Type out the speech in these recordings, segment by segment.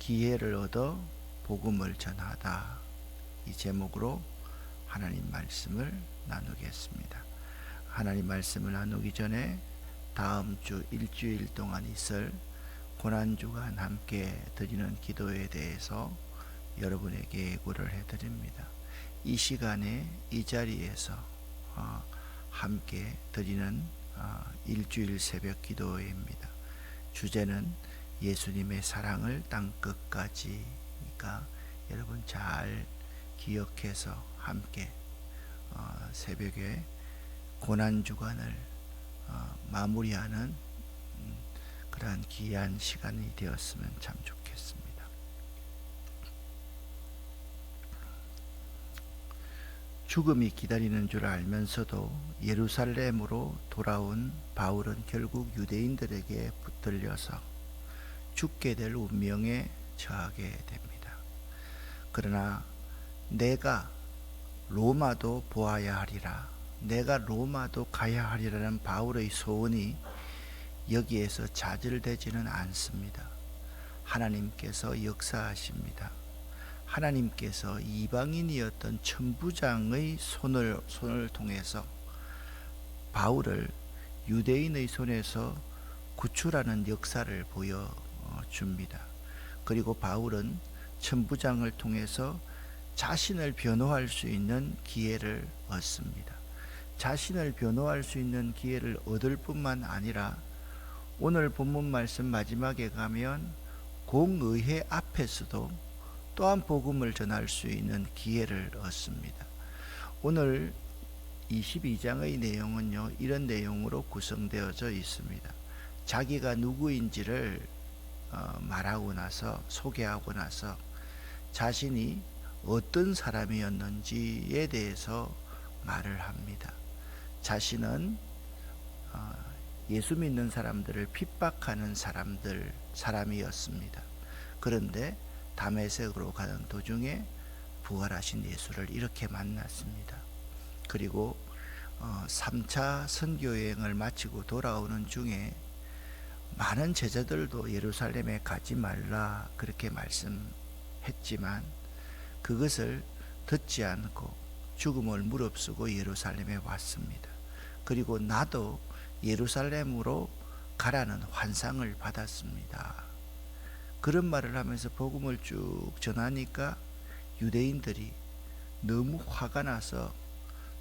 기회를 얻어 복음을 전하다. 이 제목으로 하나님 말씀을 나누겠습니다. 하나님 말씀을 나누기 전에 다음 주 일주일 동안 있을 고난주간 함께 드리는 기도에 대해서 여러분에게 예고를 해드립니다. 이 시간에 이 자리에서 함께 드리는 일주일 새벽 기도회입니다. 주제는 예수님의 사랑을 땅끝까지니까 여러분 잘 기억해서 함께 새벽에 고난주간을 마무리하는 그러한 귀한 시간이 되었으면 참 좋겠습니다. 죽음이 기다리는 줄 알면서도 예루살렘으로 돌아온 바울은 결국 유대인들에게 붙들려서 죽게 될 운명에 처하게 됩니다. 그러나 내가 로마도 보아야 하리라, 내가 로마도 가야 하리라는 바울의 소원이 여기에서 좌절되지는 않습니다. 하나님께서 역사하십니다. 하나님께서 이방인이었던 천부장의 손을 통해서 바울을 유대인의 손에서 구출하는 역사를 보여줍니다. 그리고 바울은 천부장을 통해서 자신을 변호할 수 있는 기회를 얻습니다. 자신을 변호할 수 있는 기회를 얻을 뿐만 아니라 오늘 본문 말씀 마지막에 가면 공의회 앞에서도 또한 복음을 전할 수 있는 기회를 얻습니다. 오늘 22장의 내용은요, 이런 내용으로 구성되어져 있습니다. 자기가 누구인지를 말하고 나서, 소개하고 나서 자신이 어떤 사람이었는지에 대해서 말을 합니다. 자신은 예수 믿는 사람들을 핍박하는 사람이었습니다. 그런데 다메섹으로 가는 도중에 부활하신 예수를 이렇게 만났습니다. 그리고 3차 선교여행을 마치고 돌아오는 중에 많은 제자들도 예루살렘에 가지 말라 그렇게 말씀했지만 그것을 듣지 않고 죽음을 무릅쓰고 예루살렘에 왔습니다. 그리고 나도 예루살렘으로 가라는 환상을 받았습니다. 그런 말을 하면서 복음을 쭉 전하니까 유대인들이 너무 화가 나서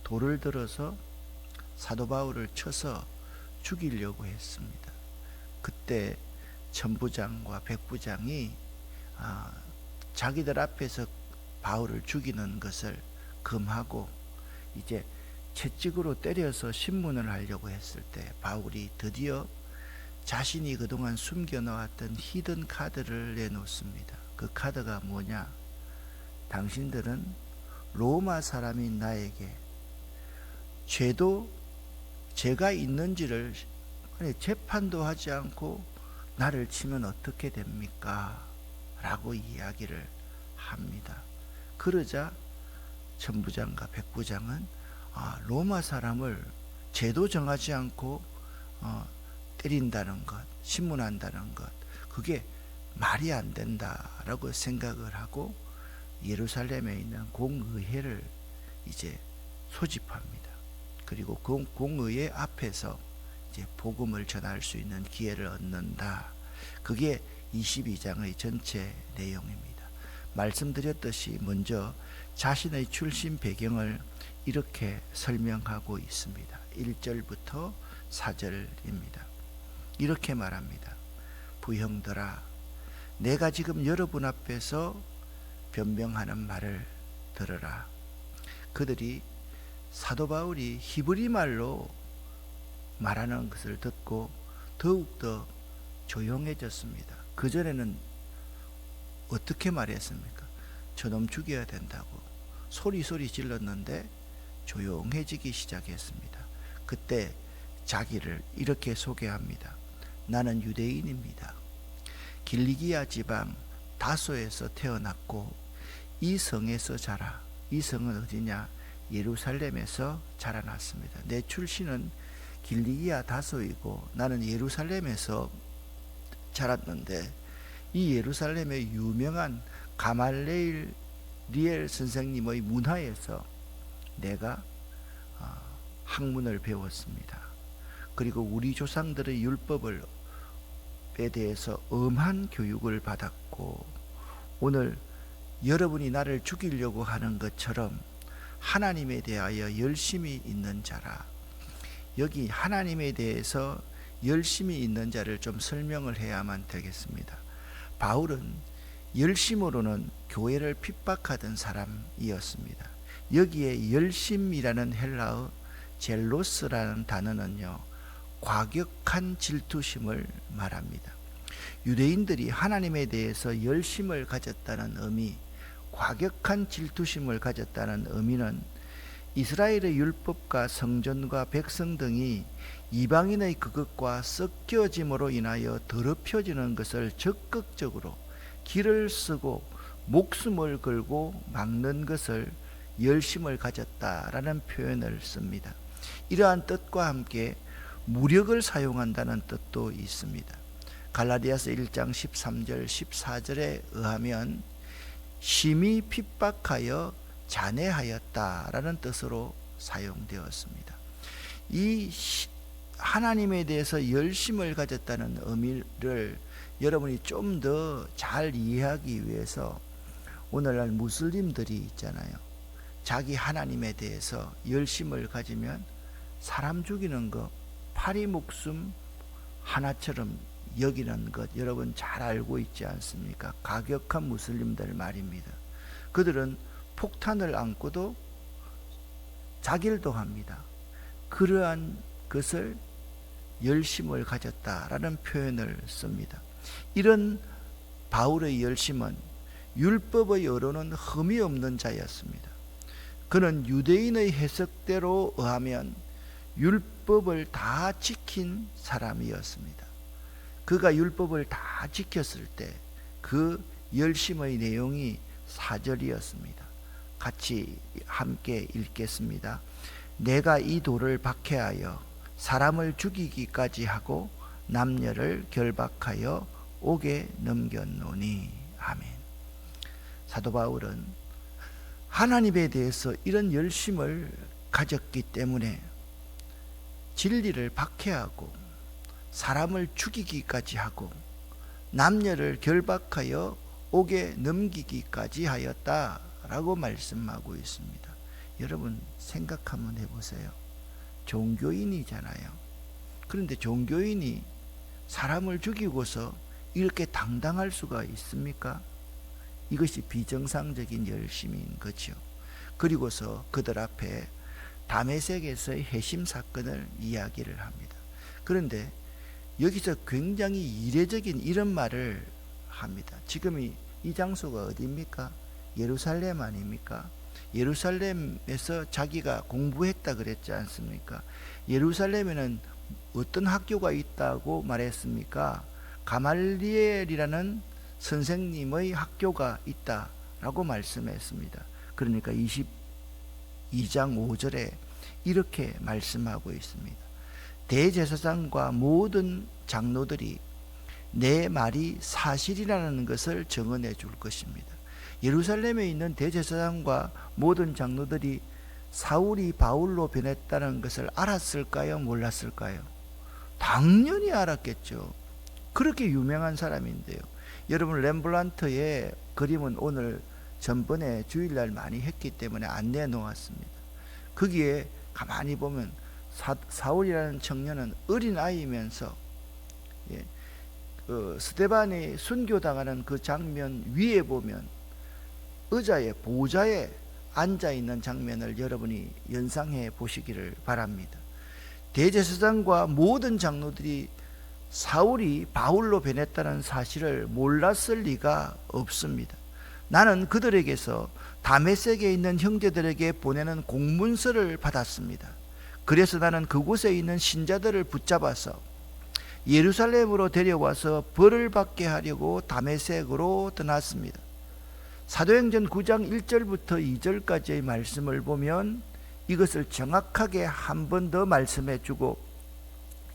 돌을 들어서 사도 바울을 쳐서 죽이려고 했습니다. 그때 천부장과 백부장이 자기들 앞에서 바울을 죽이는 것을 금하고 이제 채찍으로 때려서 신문을 하려고 했을 때 바울이 드디어 자신이 그동안 숨겨놓았던 히든 카드를 내놓습니다. 그 카드가 뭐냐? 당신들은 로마 사람인 나에게 죄가 있는지를 재판도 하지 않고 나를 치면 어떻게 됩니까? 라고 이야기를 합니다. 그러자 천부장과 백부장은 로마 사람을 죄도 정하지 않고 때린다는 것, 신문한다는 것, 그게 말이 안 된다라고 생각을 하고 예루살렘에 있는 공의회를 이제 소집합니다. 그리고 공의회 앞에서 이제 복음을 전할 수 있는 기회를 얻는다. 그게 22장의 전체 내용입니다. 말씀드렸듯이 먼저 자신의 출신 배경을 이렇게 설명하고 있습니다. 1절부터 4절입니다. 이렇게 말합니다. 부형들아, 내가 지금 여러분 앞에서 변명하는 말을 들으라. 그들이 사도 바울이 히브리 말로 말하는 것을 듣고 더욱더 조용해졌습니다. 그전에는 어떻게 말했습니까? 저놈 죽여야 된다고 소리 질렀는데 조용해지기 시작했습니다. 그때 자기를 이렇게 소개합니다. 나는 유대인입니다. 길리기아 지방 다소에서 태어났고 이 성에서 자라. 이 성은 어디냐? 예루살렘에서 자라났습니다. 내 출신은 길리기아 다소이고 나는 예루살렘에서 자랐는데 이 예루살렘의 유명한 가말레일 리엘 선생님의 문화에서 내가 학문을 배웠습니다. 그리고 우리 조상들의 율법에 대해서 엄한 교육을 받았고, 오늘 여러분이 나를 죽이려고 하는 것처럼 하나님에 대하여 열심히 있는 자라. 여기 하나님에 대해서 열심히 있는 자를 좀 설명을 해야만 되겠습니다. 바울은 열심으로는 교회를 핍박하던 사람이었습니다. 여기에 열심이라는 헬라어 젤로스라는 단어는요, 과격한 질투심을 말합니다. 유대인들이 하나님에 대해서 열심을 가졌다는 의미, 과격한 질투심을 가졌다는 의미는 이스라엘의 율법과 성전과 백성 등이 이방인의 그것과 섞여짐으로 인하여 더럽혀지는 것을 적극적으로 길을 쓰고 목숨을 걸고 막는 것을 열심을 가졌다라는 표현을 씁니다. 이러한 뜻과 함께 무력을 사용한다는 뜻도 있습니다. 갈라디아서 1장 13절 14절에 의하면 심히 핍박하여 잔해하였다라는 뜻으로 사용되었습니다. 이 하나님에 대해서 열심을 가졌다는 의미를 여러분이 좀 더 잘 이해하기 위해서 오늘날 무슬림들이 있잖아요. 자기 하나님에 대해서 열심을 가지면 사람 죽이는 거 파리 목숨 하나처럼 여기는 것 여러분 잘 알고 있지 않습니까? 가격한 무슬림들 말입니다. 그들은 폭탄을 안고도 자길도 합니다. 그러한 것을 열심을 가졌다라는 표현을 씁니다. 이런 바울의 열심은 율법의 어로는 흠이 없는 자였습니다. 그는 유대인의 해석대로 의하면 율법을 다 지킨 사람이었습니다. 그가 율법을 다 지켰을 때 그 열심의 내용이 4절이었습니다. 같이 함께 읽겠습니다. 내가 이 돌을 박해하여 사람을 죽이기까지 하고 남녀를 결박하여 옥에 넘겼노니. 아멘. 사도 바울은 하나님에 대해서 이런 열심을 가졌기 때문에 진리를 박해하고 사람을 죽이기까지 하고 남녀를 결박하여 옥에 넘기기까지 하였다라고 말씀하고 있습니다. 여러분 생각 한번 해보세요. 종교인이잖아요. 그런데 종교인이 사람을 죽이고서 이렇게 당당할 수가 있습니까? 이것이 비정상적인 열심인 거죠. 그리고서 그들 앞에 다메섹에서의 해심 사건을 이야기를 합니다. 그런데 여기서 굉장히 이례적인 이런 말을 합니다. 지금 이 장소가 어디입니까? 예루살렘 아닙니까? 예루살렘에서 자기가 공부했다 그랬지 않습니까? 예루살렘에는 어떤 학교가 있다고 말했습니까? 가말리엘이라는 선생님의 학교가 있다라고 말씀했습니다. 그러니까 22장 5절에 이렇게 말씀하고 있습니다. 대제사장과 모든 장로들이 내 말이 사실이라는 것을 증언해 줄 것입니다. 예루살렘에 있는 대제사장과 모든 장로들이 사울이 바울로 변했다는 것을 알았을까요? 몰랐을까요? 당연히 알았겠죠. 그렇게 유명한 사람인데요. 여러분 렘블란트의 그림은 오늘 전번에 주일날 많이 했기 때문에 안 내놓았습니다. 거기에 가만히 보면 사울이라는 청년은 어린아이면서 스데반이 순교당하는 그 장면 위에 보면 의자에 보좌에 앉아있는 장면을 여러분이 연상해 보시기를 바랍니다. 대제사장과 모든 장로들이 사울이 바울로 변했다는 사실을 몰랐을 리가 없습니다. 나는 그들에게서 다메섹에 있는 형제들에게 보내는 공문서를 받았습니다. 그래서 나는 그곳에 있는 신자들을 붙잡아서 예루살렘으로 데려와서 벌을 받게 하려고 다메섹으로 떠났습니다. 사도행전 9장 1절부터 2절까지의 말씀을 보면 이것을 정확하게 한 번 더 말씀해 주고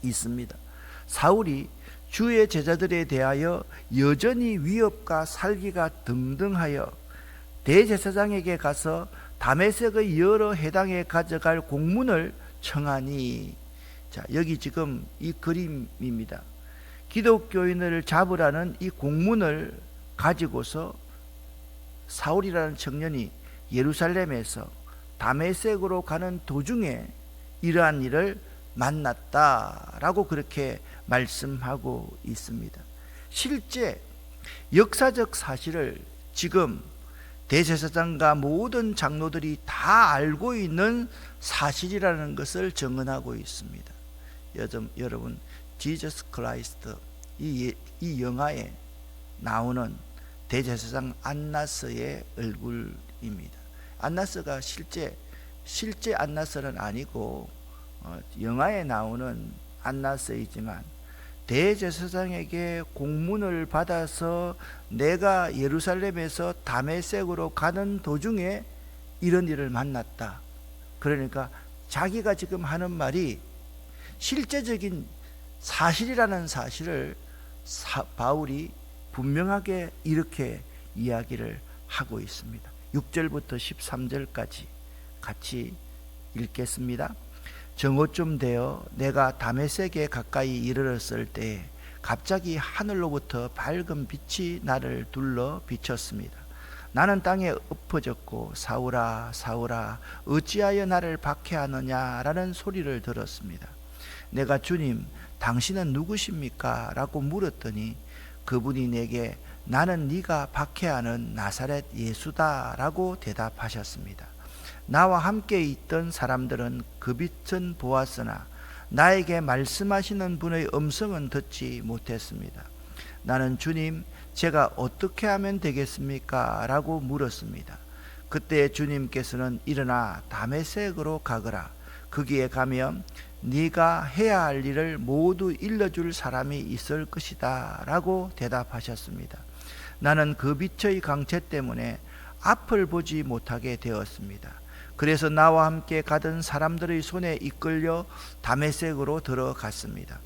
있습니다. 사울이 주의 제자들에 대하여 여전히 위협과 살기가 등등하여 대제사장에게 가서 다메섹의 여러 해당에 가져갈 공문을 청하니. 자, 여기 지금 이 그림입니다. 기독교인을 잡으라는 이 공문을 가지고서 사울이라는 청년이 예루살렘에서 다메섹으로 가는 도중에 이러한 일을 만났다라고 그렇게 말씀하고 있습니다. 실제 역사적 사실을 지금 대제사장과 모든 장로들이 다 알고 있는 사실이라는 것을 증언하고 있습니다. 여러분, 지저스 크라이스트 이 영화에 나오는 대제사장 안나스의 얼굴입니다. 안나스가 실제 안나스는 아니고 영화에 나오는 안나스이지만 대제사장에게 공문을 받아서 내가 예루살렘에서 다메섹으로 가는 도중에 이런 일을 만났다. 그러니까 자기가 지금 하는 말이 실제적인 사실이라는 사실을 바울이 분명하게 이렇게 이야기를 하고 있습니다. 6절부터 13절까지 같이 읽겠습니다. 정오쯤 되어 내가 다메섹에 가까이 이르렀을 때에 갑자기 하늘로부터 밝은 빛이 나를 둘러 비쳤습니다. 나는 땅에 엎어졌고 사울아 사울아 어찌하여 나를 박해하느냐라는 소리를 들었습니다. 내가 주님 당신은 누구십니까? 라고 물었더니 그분이 내게 나는 네가 박해하는 나사렛 예수다 라고 대답하셨습니다. 나와 함께 있던 사람들은 그 빛은 보았으나 나에게 말씀하시는 분의 음성은 듣지 못했습니다. 나는 주님, 제가 어떻게 하면 되겠습니까? 라고 물었습니다. 그때 주님께서는 일어나 다메섹으로 가거라. 거기에 가면 네가 해야 할 일을 모두 일러줄 사람이 있을 것이다 라고 대답하셨습니다. 나는 그 빛의 강체 때문에 앞을 보지 못하게 되었습니다. 그래서 나와 함께 가던 사람들의 손에 이끌려 다메섹으로 들어갔습니다.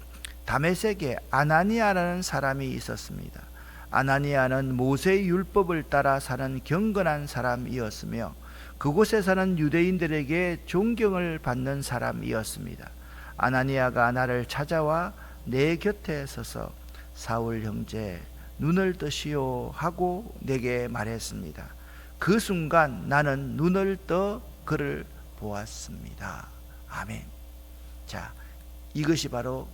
다메섹에 아나니아라는 사람이 있었습니다. 아나니아는 모세의 율법을 따라 사는 경건한 사람이었으며 그곳에 사는 유대인들에게 존경을 받는 사람이었습니다. 아나니아가 나를 찾아와 내 곁에 서서 사울 형제 눈을 뜨시오 하고 내게 말했습니다. 그 순간 나는 눈을 떠 그를 보았습니다. 아멘. 자, 이것이 바로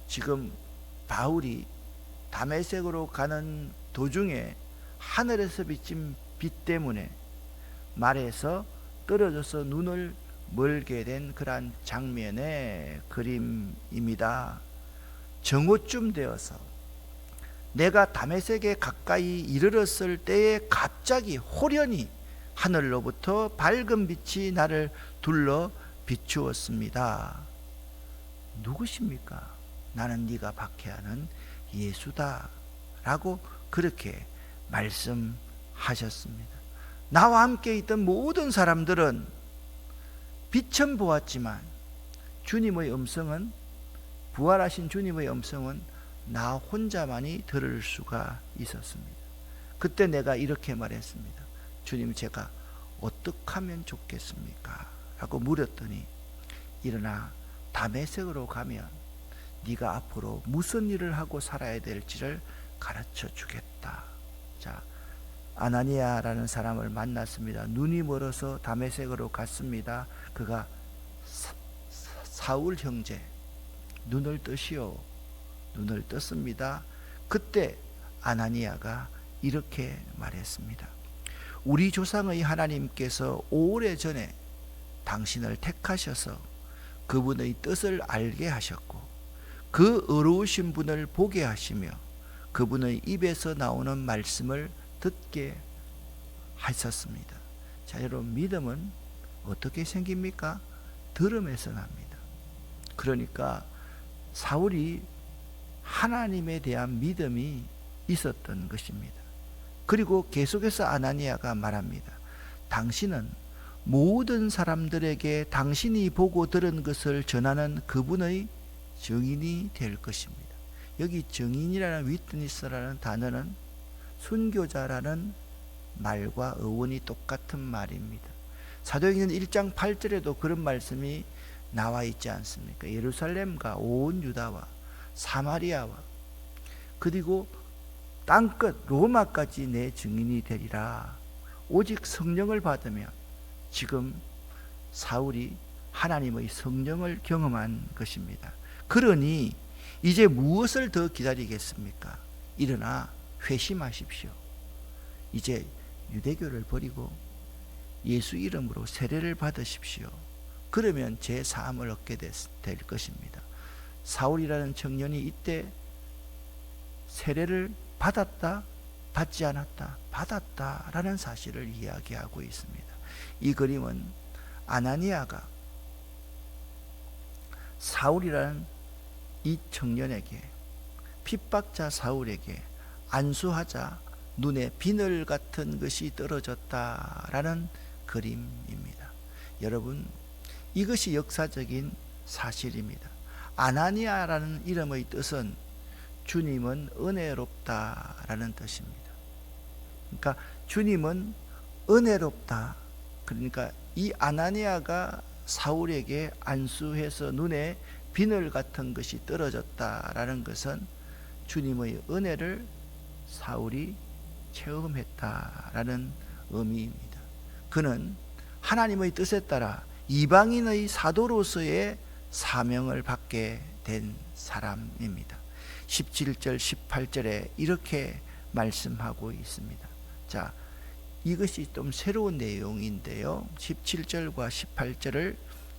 지금 바울이 다메섹으로 가는 도중에 하늘에서 비친 빛 때문에 말에서 떨어져서 눈을 멀게 된 그러한 장면의 그림입니다. 정오쯤 되어서 내가 다메섹에 가까이 이르렀을 때에 갑자기 호련히 하늘로부터 밝은 빛이 나를 둘러 비추었습니다. 누구십니까? 나는 네가 박해하는 예수다 라고 그렇게 말씀하셨습니다. 나와 함께 있던 모든 사람들은 빛은 보았지만 주님의 음성은, 부활하신 주님의 음성은 나 혼자만이 들을 수가 있었습니다. 그때 내가 이렇게 말했습니다. 주님, 제가 어떻게 하면 좋겠습니까? 라고 물었더니 일어나 다메섹으로 가면 네가 앞으로 무슨 일을 하고 살아야 될지를 가르쳐 주겠다. 자, 아나니아라는 사람을 만났습니다. 눈이 멀어서 다메섹으로 갔습니다. 그가 사울 형제 눈을 뜨시오. 눈을 떴습니다. 그때 아나니아가 이렇게 말했습니다. 우리 조상의 하나님께서 오래전에 당신을 택하셔서 그분의 뜻을 알게 하셨고 그 의로우신 분을 보게 하시며 그분의 입에서 나오는 말씀을 듣게 하셨습니다. 자, 여러분, 믿음은 어떻게 생깁니까? 들음에서 납니다. 그러니까 사울이 하나님에 대한 믿음이 있었던 것입니다. 그리고 계속해서 아나니아가 말합니다. 당신은 모든 사람들에게 당신이 보고 들은 것을 전하는 그분의 증인이 될 것입니다. 여기 증인이라는 위트니스라는 단어는 순교자라는 말과 어원이 똑같은 말입니다. 사도행전 1장 8절에도 그런 말씀이 나와 있지 않습니까? 예루살렘과 온 유다와 사마리아와 그리고 땅끝 로마까지 내 증인이 되리라. 오직 성령을 받으면, 지금 사울이 하나님의 성령을 경험한 것입니다. 그러니 이제 무엇을 더 기다리겠습니까? 일어나 회심하십시오. 이제 유대교를 버리고 예수 이름으로 세례를 받으십시오. 그러면 제 사함을 얻게 될 것입니다. 사울이라는 청년이 이때 세례를 받았다, 받지 않았다, 받았다라는 사실을 이야기하고 있습니다. 이 그림은 아나니아가 사울이라는 이 청년에게, 핍박자 사울에게 안수하자 눈에 비늘 같은 것이 떨어졌다라는 그림입니다. 여러분, 이것이 역사적인 사실입니다. 아나니아라는 이름의 뜻은 주님은 은혜롭다라는 뜻입니다. 그러니까 주님은 은혜롭다. 그러니까 이 아나니아가 사울에게 안수해서 눈에 비늘 같은 것이 떨어졌다라는 것은 주님의 은혜를 사울이 체험했다라는 의미입니다. 그는 하나님의 뜻에 따라 이방인의 사도로서의 사명을 받게 된 사람입니다. 17절 18절에 이렇게 말씀하고 있습니다. 자, 이것이 좀 새로운 내용인데요. 17절과 18절을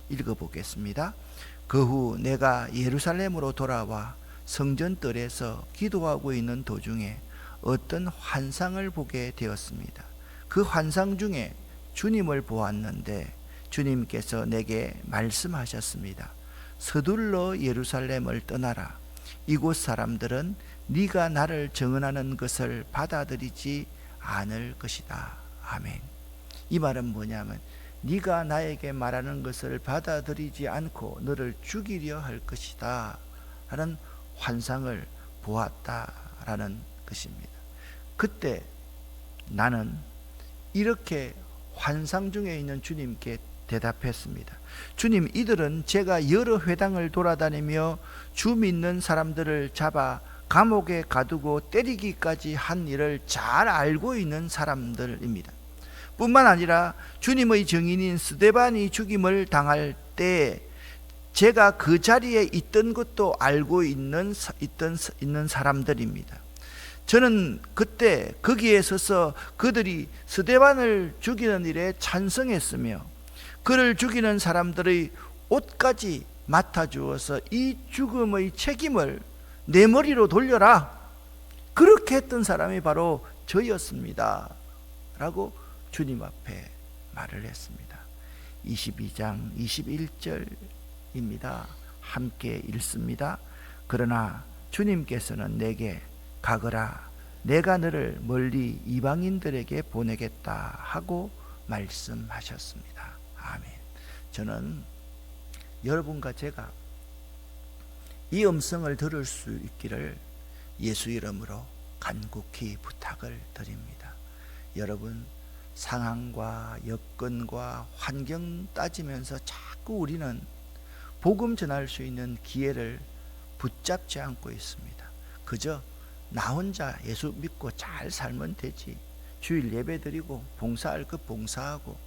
읽어보겠습니다. 그 후 내가 예루살렘으로 돌아와 성전뜰에서 기도하고 있는 도중에 어떤 환상을 보게 되었습니다. 그 환상 중에 주님을 보았는데 주님께서 내게 말씀하셨습니다. 서둘러 예루살렘을 떠나라. 이곳 사람들은 네가 나를 증언하는 것을 받아들이지 않을 것이다. 아멘. 이 말은 뭐냐면 네가 나에게 말하는 것을 받아들이지 않고 너를 죽이려 할 것이다 라는 환상을 보았다라는 것입니다. 그때 나는 이렇게 환상 중에 있는 주님께 대답했습니다. 주님, 이들은 제가 여러 회당을 돌아다니며 주 믿는 사람들을 잡아 감옥에 가두고 때리기까지 한 일을 잘 알고 있는 사람들입니다. 뿐만 아니라 주님의 증인인 스데반이 죽임을 당할 때 제가 그 자리에 있던 것도 알고 있는 사람들입니다. 저는 그때 거기에 서서 그들이 스데반을 죽이는 일에 찬성했으며 그를 죽이는 사람들의 옷까지 맡아주어서 이 죽음의 책임을 내 머리로 돌려라, 그렇게 했던 사람이 바로 저였습니다 라고 주님 앞에 말을 했습니다. 22장 21절입니다. 함께 읽습니다. 그러나 주님께서는 내게 가거라, 내가 너를 멀리 이방인들에게 보내겠다 하고 말씀하셨습니다. 아멘. 저는 여러분과 제가 이 음성을 들을 수 있기를 예수 이름으로 간곡히 부탁을 드립니다. 여러분, 상황과 여건과 환경 따지면서 자꾸 우리는 복음 전할 수 있는 기회를 붙잡지 않고 있습니다. 그저 나 혼자 예수 믿고 잘 살면 되지, 주일 예배 드리고 봉사할 것 봉사하고,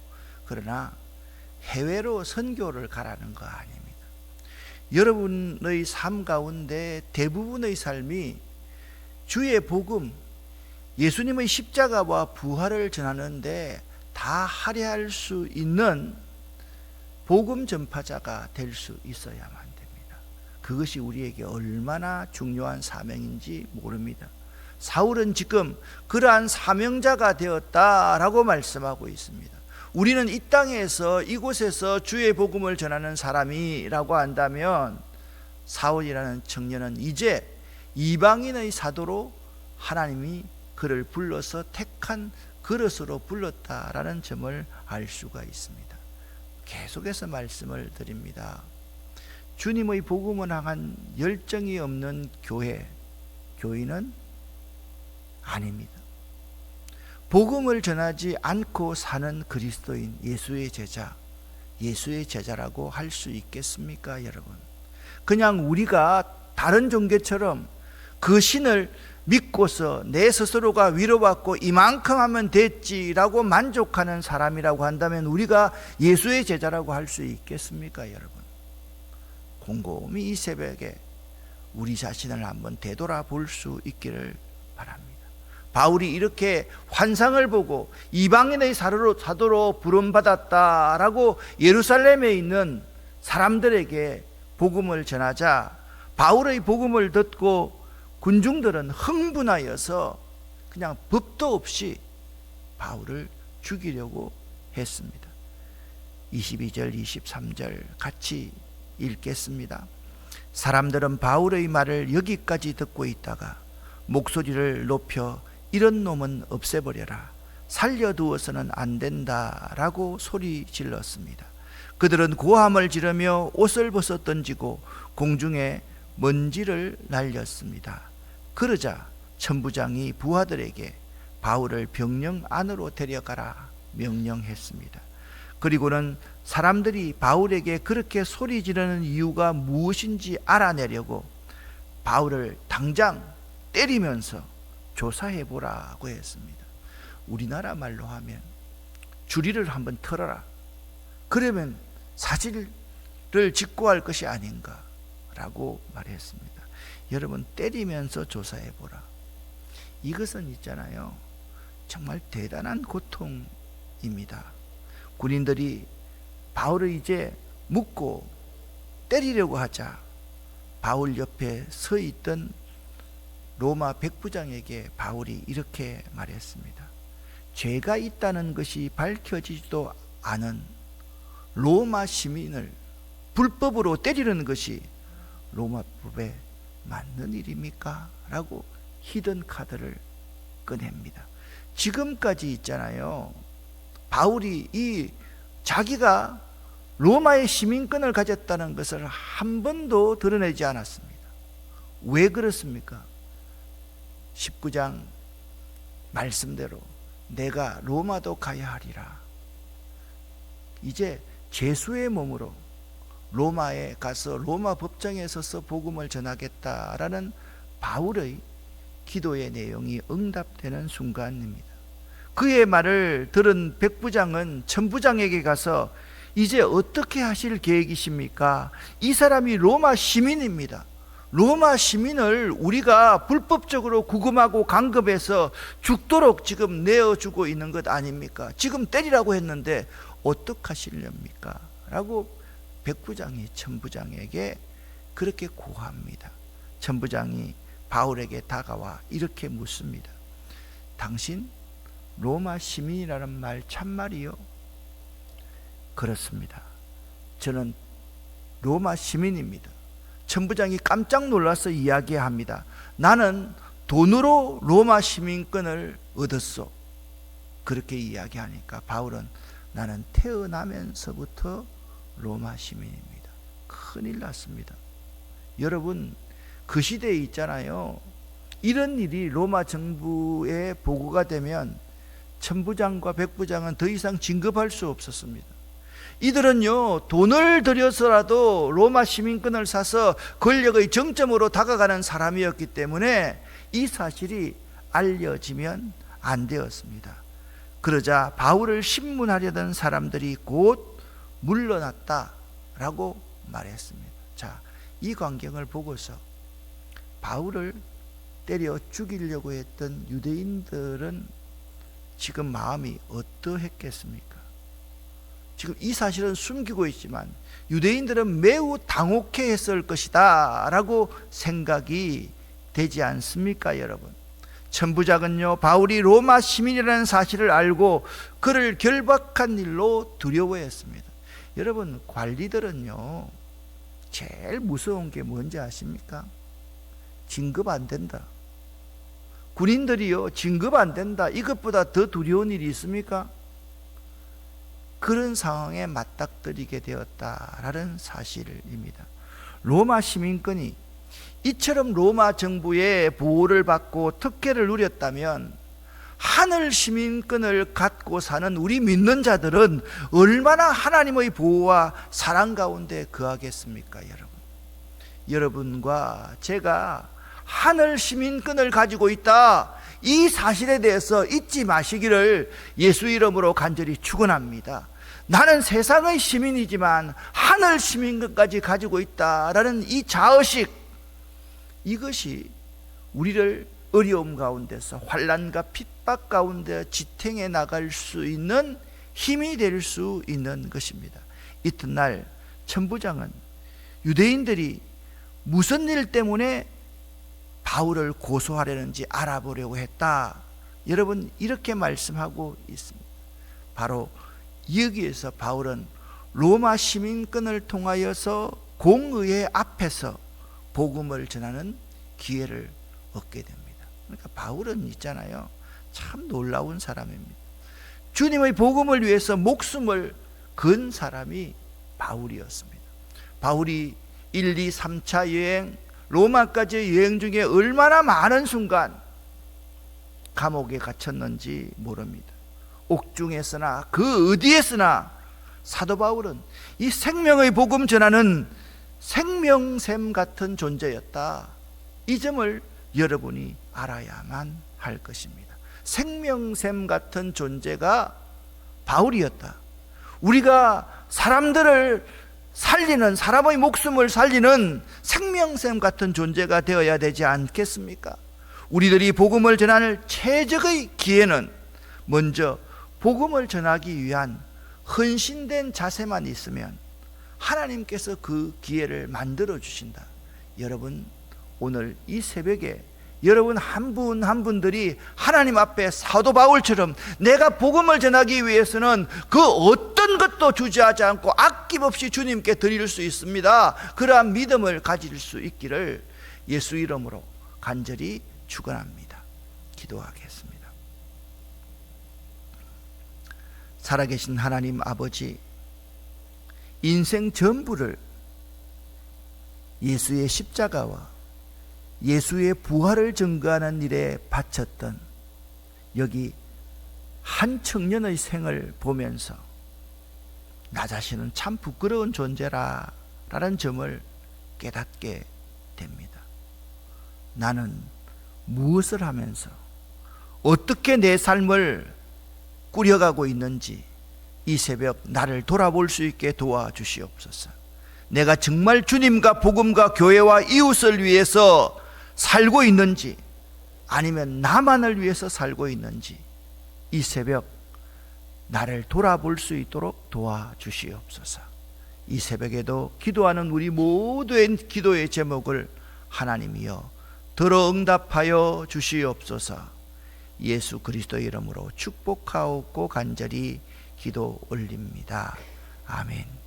그러나 해외로 선교를 가라는 거 아닙니다. 여러분의 삶 가운데 대부분의 삶이 주의 복음, 예수님의 십자가와 부활을 전하는데 다 할애할 수 있는 복음 전파자가 될 수 있어야만 됩니다. 그것이 우리에게 얼마나 중요한 사명인지 모릅니다. 사울은 지금 그러한 사명자가 되었다라고 말씀하고 있습니다. 우리는 이 땅에서 이곳에서 주의 복음을 전하는 사람이라고 한다면 사울이라는 청년은 이제 이방인의 사도로 하나님이 그를 불러서 택한 그릇으로 불렀다라는 점을 알 수가 있습니다. 계속해서 말씀을 드립니다. 주님의 복음을 향한 열정이 없는 교회, 교인은 아닙니다. 복음을 전하지 않고 사는 그리스도인, 예수의 제자, 예수의 제자라고 할 수 있겠습니까, 여러분? 그냥 우리가 다른 종교처럼 그 신을 믿고서 내 스스로가 위로받고 이만큼 하면 됐지라고 만족하는 사람이라고 한다면 우리가 예수의 제자라고 할 수 있겠습니까, 여러분? 곰곰이 이 새벽에 우리 자신을 한번 되돌아볼 수 있기를 바랍니다. 바울이 이렇게 환상을 보고 이방인의 사도로 부름받았다라고 예루살렘에 있는 사람들에게 복음을 전하자 바울의 복음을 듣고 군중들은 흥분하여서 그냥 법도 없이 바울을 죽이려고 했습니다. 22절 23절 같이 읽겠습니다. 사람들은 바울의 말을 여기까지 듣고 있다가 목소리를 높여 이런 놈은 없애버려라, 살려두어서는 안 된다라고 소리 질렀습니다. 그들은 고함을 지르며 옷을 벗어 던지고 공중에 먼지를 날렸습니다. 그러자 천부장이 부하들에게 바울을 병영 안으로 데려가라 명령했습니다. 그리고는 사람들이 바울에게 그렇게 소리 지르는 이유가 무엇인지 알아내려고 바울을 당장 때리면서 조사해 보라고 했습니다. 우리나라 말로 하면 주리를 한번 털어라, 그러면 사실을 직고할 것이 아닌가라고 말했습니다. 여러분, 때리면서 조사해 보라, 이것은 있잖아요, 정말 대단한 고통입니다. 군인들이 바울을 이제 묶고 때리려고 하자 바울 옆에 서 있던 로마 백부장에게 바울이 이렇게 말했습니다. 죄가 있다는 것이 밝혀지지도 않은 로마 시민을 불법으로 때리는 것이 로마법에 맞는 일입니까? 라고 히든 카드를 꺼냅니다. 지금까지 있잖아요, 바울이 자기가 로마의 시민권을 가졌다는 것을 한 번도 드러내지 않았습니다. 왜 그렇습니까? 19장 말씀대로 내가 로마도 가야 하리라. 이제 죄수의 몸으로 로마에 가서 로마 법정에 서서 복음을 전하겠다라는 바울의 기도의 내용이 응답되는 순간입니다. 그의 말을 들은 백부장은 천부장에게 가서 이제 어떻게 하실 계획이십니까? 이 사람이 로마 시민입니다. 로마 시민을 우리가 불법적으로 구금하고 강급해서 죽도록 지금 내어주고 있는 것 아닙니까? 지금 때리라고 했는데 어떡하시렵니까? 라고 백부장이 천부장에게 그렇게 고합니다. 천부장이 바울에게 다가와 이렇게 묻습니다. 당신 로마 시민이라는 말 참말이요? 그렇습니다. 저는 로마 시민입니다. 천부장이 깜짝 놀라서 이야기합니다. 나는 돈으로 로마 시민권을 얻었소. 그렇게 이야기하니까 바울은 나는 태어나면서부터 로마 시민입니다. 큰일 났습니다. 여러분, 그 시대에 있잖아요, 이런 일이 로마 정부에 보고가 되면 천부장과 백부장은 더 이상 진급할 수 없었습니다. 이들은요, 돈을 들여서라도 로마 시민권을 사서 권력의 정점으로 다가가는 사람이었기 때문에 이 사실이 알려지면 안 되었습니다. 그러자 바울을 신문하려던 사람들이 곧 물러났다라고 말했습니다. 자, 이 광경을 보고서 바울을 때려 죽이려고 했던 유대인들은 지금 마음이 어떠했겠습니까? 지금 이 사실은 숨기고 있지만 유대인들은 매우 당혹해 했을 것이다 라고 생각이 되지 않습니까, 여러분? 천부장은요, 바울이 로마 시민이라는 사실을 알고 그를 결박한 일로 두려워했습니다. 여러분, 관리들은요, 제일 무서운 게 뭔지 아십니까? 진급 안 된다. 군인들이요, 진급 안 된다, 이것보다 더 두려운 일이 있습니까? 그런 상황에 맞닥뜨리게 되었다라는 사실입니다. 로마 시민권이 이처럼 로마 정부의 보호를 받고 특혜를 누렸다면 하늘 시민권을 갖고 사는 우리 믿는 자들은 얼마나 하나님의 보호와 사랑 가운데 거하겠습니까, 여러분? 여러분과 제가 하늘 시민권을 가지고 있다, 이 사실에 대해서 잊지 마시기를 예수 이름으로 간절히 축원합니다. 나는 세상의 시민이지만 하늘 시민권까지 가지고 있다라는 이 자의식, 이것이 우리를 어려움 가운데서 환난과 핍박 가운데 지탱해 나갈 수 있는 힘이 될 수 있는 것입니다. 이튿날 천부장은 유대인들이 무슨 일 때문에 바울을 고소하려는지 알아보려고 했다. 여러분, 이렇게 말씀하고 있습니다. 바로 여기에서 바울은 로마 시민권을 통하여서 공의회 앞에서 복음을 전하는 기회를 얻게 됩니다. 그러니까 바울은 있잖아요, 참 놀라운 사람입니다. 주님의 복음을 위해서 목숨을 건 사람이 바울이었습니다. 바울이 1, 2, 3차 여행, 로마까지 여행 중에 얼마나 많은 순간 감옥에 갇혔는지 모릅니다. 옥중에서나 그 어디에서나 사도 바울은 이 생명의 복음 전하는 생명샘 같은 존재였다. 이 점을 여러분이 알아야만 할 것입니다. 생명샘 같은 존재가 바울이었다. 우리가 사람들을 살리는, 사람의 목숨을 살리는 생명샘 같은 존재가 되어야 되지 않겠습니까? 우리들이 복음을 전할 최적의 기회는 먼저 복음을 전하기 위한 헌신된 자세만 있으면 하나님께서 그 기회를 만들어 주신다. 여러분, 오늘 이 새벽에 여러분 한 분 한 분들이 하나님 앞에 사도 바울처럼 내가 복음을 전하기 위해서는 그 어떤 것도 주저하지 않고 아낌없이 주님께 드릴 수 있습니다. 그러한 믿음을 가질 수 있기를 예수 이름으로 간절히 축원합니다. 기도하겠습니다. 살아계신 하나님 아버지, 인생 전부를 예수의 십자가와 예수의 부활을 증거하는 일에 바쳤던 여기 한 청년의 생을 보면서 나 자신은 참 부끄러운 존재라 라는 점을 깨닫게 됩니다. 나는 무엇을 하면서 어떻게 내 삶을 꾸려가고 있는지 이 새벽 나를 돌아볼 수 있게 도와주시옵소서. 내가 정말 주님과 복음과 교회와 이웃을 위해서 살고 있는지 아니면 나만을 위해서 살고 있는지 이 새벽 나를 돌아볼 수 있도록 도와주시옵소서. 이 새벽에도 기도하는 우리 모두의 기도의 제목을 하나님이여 들어 응답하여 주시옵소서. 예수 그리스도의 이름으로 축복하옵고 간절히 기도 올립니다. 아멘.